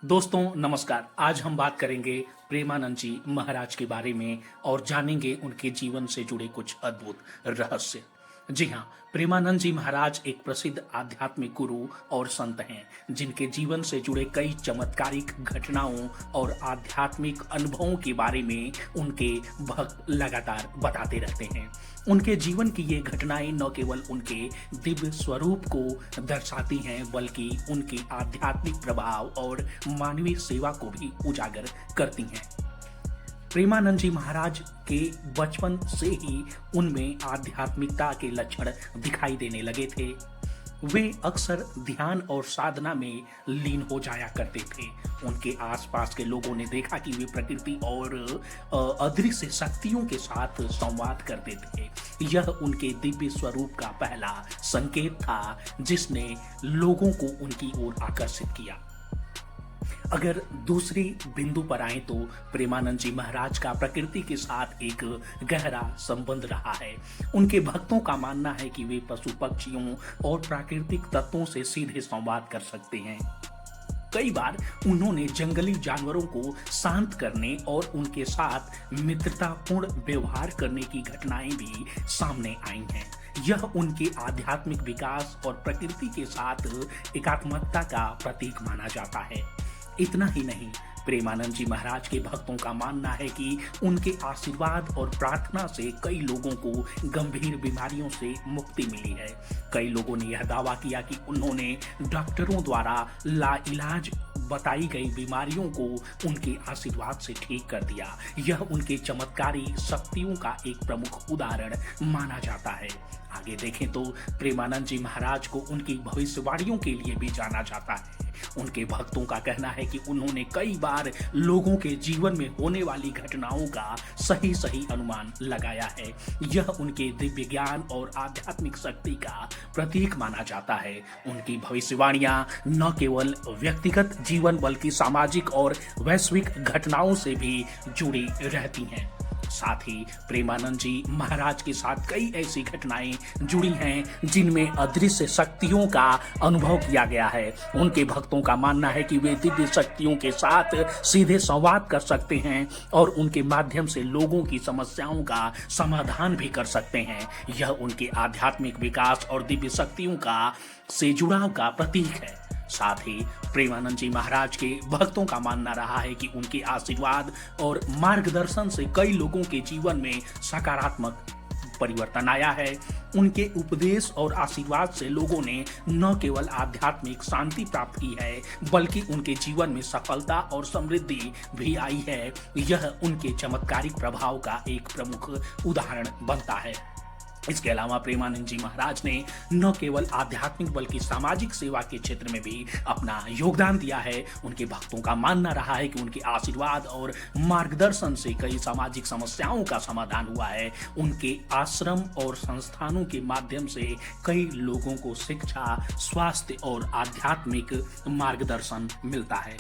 दोस्तों नमस्कार। आज हम बात करेंगे प्रेमानंद जी महाराज के बारे में और जानेंगे उनके जीवन से जुड़े कुछ अद्भुत रहस्य। जी हाँ, प्रेमानंद जी महाराज एक प्रसिद्ध आध्यात्मिक गुरु और संत हैं जिनके जीवन से जुड़े कई चमत्कारिक घटनाओं और आध्यात्मिक अनुभवों के बारे में उनके भक्त लगातार बताते रहते हैं। उनके जीवन की ये घटनाएं न केवल उनके दिव्य स्वरूप को दर्शाती हैं बल्कि उनके आध्यात्मिक प्रभाव और मानवीय सेवा को भी उजागर करती हैं। प्रेमानंद जी महाराज के बचपन से ही उनमें आध्यात्मिकता के लक्षण दिखाई देने लगे थे। वे अक्सर ध्यान और साधना में लीन हो जाया करते थे। उनके आसपास के लोगों ने देखा कि वे प्रकृति और अदृश्य शक्तियों के साथ संवाद करते थे। यह उनके दिव्य स्वरूप का पहला संकेत था जिसने लोगों को उनकी ओर आकर्षित किया। अगर दूसरी बिंदु पर आए तो प्रेमानंद जी महाराज का प्रकृति के साथ एक गहरा संबंध रहा है। उनके भक्तों का मानना है कि वे पशु पक्षियों और प्राकृतिक तत्वों से सीधे संवाद कर सकते हैं। कई बार उन्होंने जंगली जानवरों को शांत करने और उनके साथ मित्रतापूर्ण व्यवहार करने की घटनाएं भी सामने आई हैं। यह उनके आध्यात्मिक विकास और प्रकृति के साथ एकात्मकता का प्रतीक माना जाता है। इतना ही नहीं, प्रेमानंद जी महाराज के भक्तों का मानना है कि उनके आशीर्वाद और प्रार्थना से कई लोगों को गंभीर बीमारियों से मुक्ति मिली है। कई लोगों ने यह दावा किया कि उन्होंने डॉक्टरों द्वारा लाइलाज बताई गई बीमारियों को उनके आशीर्वाद से ठीक कर दिया। यह उनके चमत्कारी शक्तियों का एक प्रमुख उदाहरण माना जाता है। आगे देखें तो प्रेमानंद जी महाराज को उनकी भविष्यवाणियों के लिए भी जाना जाता है। उनके भक्तों का कहना है कि उन्होंने कई बार लोगों के जीवन में होने वाली घटनाओं का सही अनुमान लगाया है। यह उनके दिव्य ज्ञान और आध्यात्मिक शक्ति का प्रतीक माना जाता है। उनकी भविष्यवाणियां न केवल व्यक्तिगत जीवन बल्कि सामाजिक और वैश्विक घटनाओं से भी जुड़ी रहती हैं। साथ ही प्रेमानंद जी महाराज के साथ कई ऐसी घटनाएं जुड़ी हैं जिनमें अदृश्य शक्तियों का अनुभव किया गया है। उनके भक्तों का मानना है कि वे दिव्य शक्तियों के साथ सीधे संवाद कर सकते हैं और उनके माध्यम से लोगों की समस्याओं का समाधान भी कर सकते हैं। यह उनके आध्यात्मिक विकास और दिव्य शक्तियों का से जुड़ाव का प्रतीक है। साथ ही प्रेमानंद जी महाराज के भक्तों का मानना रहा है कि उनके आशीर्वाद और मार्गदर्शन से कई लोगों के जीवन में सकारात्मक परिवर्तन आया है। उनके उपदेश और आशीर्वाद से लोगों ने न केवल आध्यात्मिक शांति प्राप्त की है बल्कि उनके जीवन में सफलता और समृद्धि भी आई है। यह उनके चमत्कारिक प्रभाव का एक प्रमुख उदाहरण बनता है। इसके अलावा प्रेमानंद जी महाराज ने न केवल आध्यात्मिक बल्कि सामाजिक सेवा के क्षेत्र में भी अपना योगदान दिया है। उनके भक्तों का मानना रहा है कि उनके आशीर्वाद और मार्गदर्शन से कई सामाजिक समस्याओं का समाधान हुआ है। उनके आश्रम और संस्थानों के माध्यम से कई लोगों को शिक्षा, स्वास्थ्य और आध्यात्मिक मार्गदर्शन मिलता है।